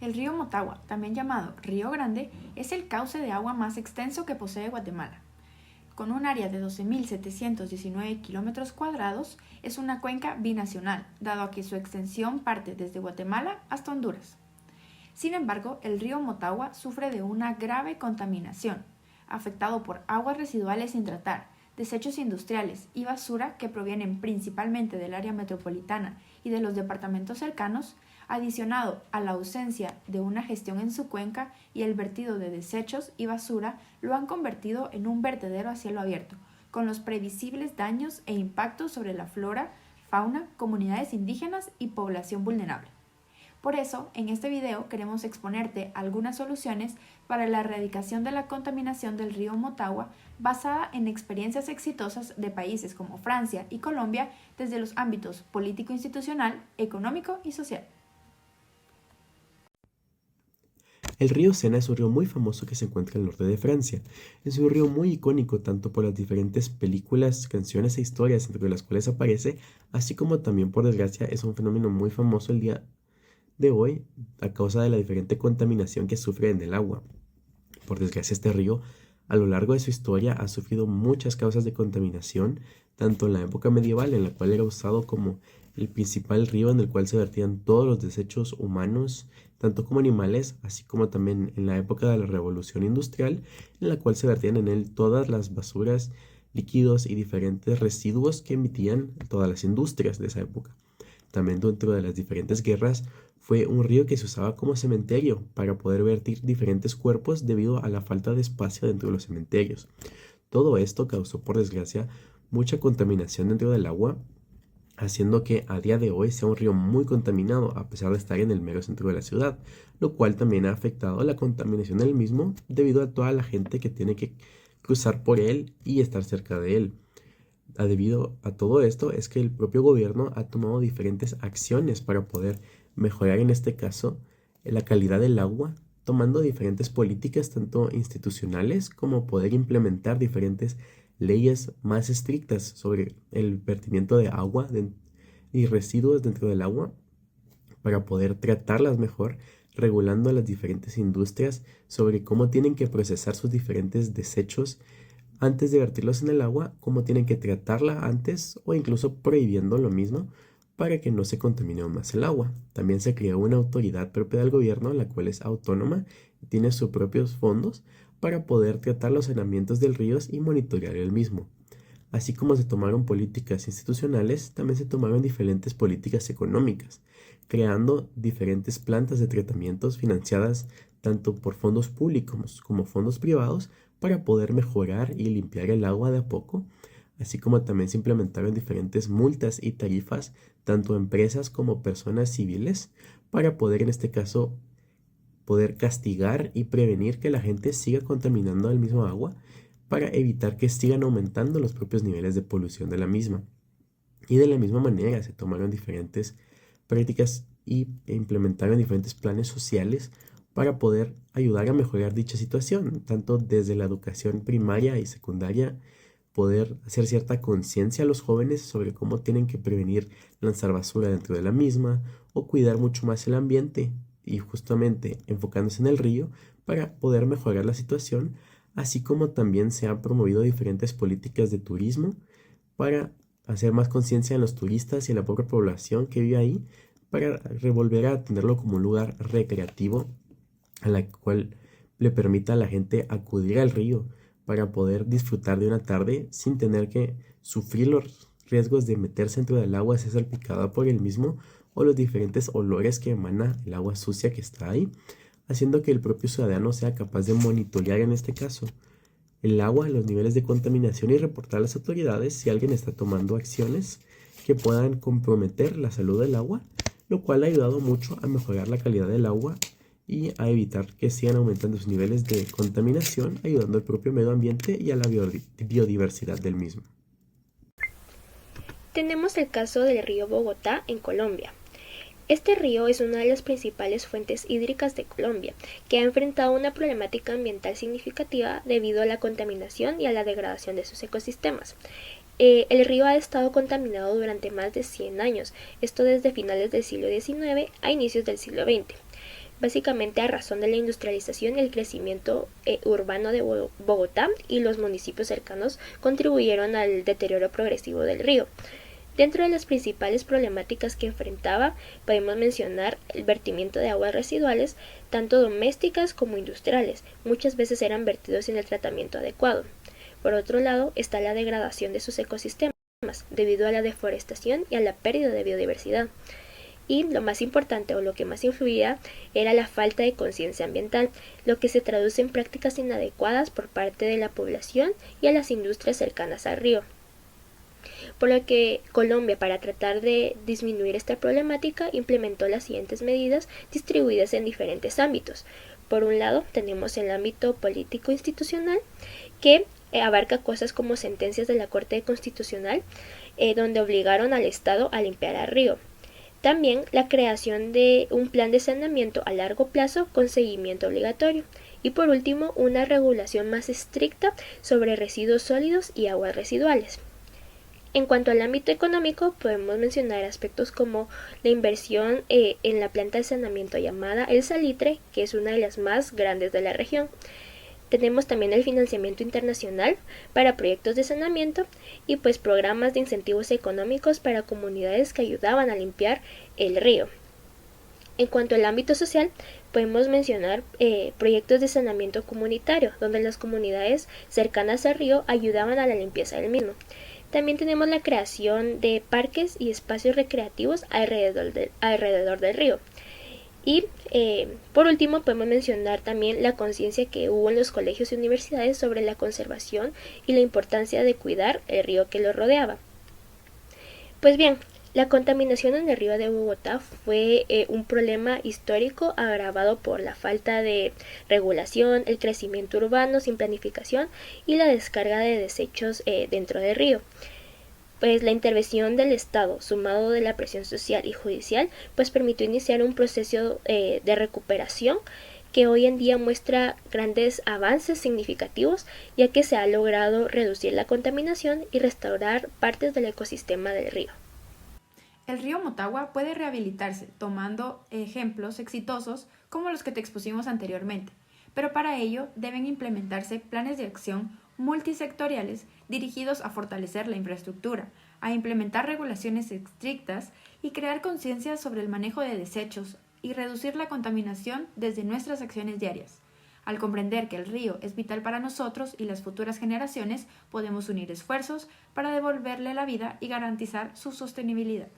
El río Motagua, también llamado Río Grande, es el cauce de agua más extenso que posee Guatemala. Con un área de 12.719 kilómetros cuadrados, es una cuenca binacional, dado a que su extensión parte desde Guatemala hasta Honduras. Sin embargo, el río Motagua sufre de una grave contaminación, afectado por aguas residuales sin tratar, desechos industriales y basura que provienen principalmente del área metropolitana y de los departamentos cercanos, adicionado a la ausencia de una gestión en su cuenca y el vertido de desechos y basura, lo han convertido en un vertedero a cielo abierto, con los previsibles daños e impactos sobre la flora, fauna, comunidades indígenas y población vulnerable. Por eso, en este video queremos exponerte algunas soluciones para la erradicación de la contaminación del río Motagua basada en experiencias exitosas de países como Francia y Colombia desde los ámbitos político-institucional, económico y social. El río Sena es un río muy famoso que se encuentra al norte de Francia. Es un río muy icónico tanto por las diferentes películas, canciones e historias entre las cuales aparece, así como también por desgracia es un fenómeno muy famoso el día de hoy a causa de la diferente contaminación que sufre en el agua. Por desgracia, este río a lo largo de su historia ha sufrido muchas causas de contaminación, tanto en la época medieval, en la cual era usado como el principal río en el cual se vertían todos los desechos humanos, tanto como animales, así como también en la época de la Revolución Industrial, en la cual se vertían en él todas las basuras, líquidos y diferentes residuos que emitían todas las industrias de esa época. También dentro de las diferentes guerras fue un río que se usaba como cementerio para poder vertir diferentes cuerpos debido a la falta de espacio dentro de los cementerios. Todo esto causó, por desgracia, mucha contaminación dentro del agua, haciendo que a día de hoy sea un río muy contaminado a pesar de estar en el mero centro de la ciudad, lo cual también ha afectado la contaminación del mismo debido a toda la gente que tiene que cruzar por él y estar cerca de él. Debido a todo esto es que el propio gobierno ha tomado diferentes acciones para poder mejorar en este caso la calidad del agua, tomando diferentes políticas tanto institucionales como poder implementar diferentes leyes más estrictas sobre el vertimiento de agua y residuos dentro del agua para poder tratarlas mejor, regulando a las diferentes industrias sobre cómo tienen que procesar sus diferentes desechos antes de vertirlos en el agua, cómo tienen que tratarla antes o incluso prohibiendo lo mismo para que no se contamine aún más el agua. También se creó una autoridad propia del gobierno, la cual es autónoma y tiene sus propios fondos para poder tratar los saneamientos del río y monitorear el mismo. Así como se tomaron políticas institucionales, también se tomaron diferentes políticas económicas, creando diferentes plantas de tratamientos financiadas tanto por fondos públicos como fondos privados para poder mejorar y limpiar el agua de a poco, así como también se implementaron diferentes multas y tarifas tanto a empresas como personas civiles para poder en este caso poder castigar y prevenir que la gente siga contaminando el mismo agua para evitar que sigan aumentando los propios niveles de polución de la misma. Y de la misma manera se tomaron diferentes prácticas e implementaron diferentes planes sociales para poder ayudar a mejorar dicha situación, tanto desde la educación primaria y secundaria, poder hacer cierta conciencia a los jóvenes sobre cómo tienen que prevenir lanzar basura dentro de la misma o cuidar mucho más el ambiente y justamente enfocándose en el río para poder mejorar la situación, así como también se han promovido diferentes políticas de turismo para hacer más conciencia en los turistas y en la propia población que vive ahí, para volver a tenerlo como un lugar recreativo a la cual le permita a la gente acudir al río para poder disfrutar de una tarde sin tener que sufrir los riesgos de meterse dentro del agua, ser salpicada por el mismo o los diferentes olores que emana el agua sucia que está ahí, haciendo que el propio ciudadano sea capaz de monitorear en este caso el agua, los niveles de contaminación y reportar a las autoridades si alguien está tomando acciones que puedan comprometer la salud del agua, lo cual ha ayudado mucho a mejorar la calidad del agua y a evitar que sigan aumentando sus niveles de contaminación, ayudando al propio medio ambiente y a la biodiversidad del mismo. Tenemos el caso del río Bogotá en Colombia. Este río es una de las principales fuentes hídricas de Colombia, que ha enfrentado una problemática ambiental significativa debido a la contaminación y a la degradación de sus ecosistemas. El río ha estado contaminado durante más de 100 años, esto desde finales del siglo XIX a inicios del siglo XX. básicamente a razón de la industrialización y el crecimiento urbano de Bogotá y los municipios cercanos contribuyeron al deterioro progresivo del río. Dentro de las principales problemáticas que enfrentaba, podemos mencionar el vertimiento de aguas residuales, tanto domésticas como industriales. Muchas veces eran vertidos sin el tratamiento adecuado. Por otro lado, está la degradación de sus ecosistemas, debido a la deforestación y a la pérdida de biodiversidad. Y lo más importante o lo que más influía era la falta de conciencia ambiental, lo que se traduce en prácticas inadecuadas por parte de la población y a las industrias cercanas al río. Por lo que Colombia, para tratar de disminuir esta problemática, implementó las siguientes medidas distribuidas en diferentes ámbitos. Por un lado, tenemos el ámbito político-institucional, que abarca cosas como sentencias de la Corte Constitucional, donde obligaron al Estado a limpiar al río. También la creación de un plan de saneamiento a largo plazo con seguimiento obligatorio. Y por último, una regulación más estricta sobre residuos sólidos y aguas residuales. En cuanto al ámbito económico, podemos mencionar aspectos como la inversión en la planta de saneamiento llamada El Salitre, que es una de las más grandes de la región. Tenemos también el financiamiento internacional para proyectos de saneamiento y pues programas de incentivos económicos para comunidades que ayudaban a limpiar el río. En cuanto al ámbito social, podemos mencionar proyectos de saneamiento comunitario, donde las comunidades cercanas al río ayudaban a la limpieza del mismo. También tenemos la creación de parques y espacios recreativos alrededor del río. Y por último podemos mencionar también la conciencia que hubo en los colegios y universidades sobre la conservación y la importancia de cuidar el río que lo rodeaba. Pues bien, la contaminación en el río de Bogotá fue un problema histórico agravado por la falta de regulación, el crecimiento urbano sin planificación y la descarga de desechos dentro del río. Pues la intervención del Estado, sumado de la presión social y judicial, pues permitió iniciar un proceso de recuperación que hoy en día muestra grandes avances significativos, ya que se ha logrado reducir la contaminación y restaurar partes del ecosistema del río. El río Motagua puede rehabilitarse tomando ejemplos exitosos como los que te expusimos anteriormente, pero para ello deben implementarse planes de acción multisectoriales dirigidos a fortalecer la infraestructura, a implementar regulaciones estrictas y crear conciencia sobre el manejo de desechos y reducir la contaminación desde nuestras acciones diarias. Al comprender que el río es vital para nosotros y las futuras generaciones, podemos unir esfuerzos para devolverle la vida y garantizar su sostenibilidad.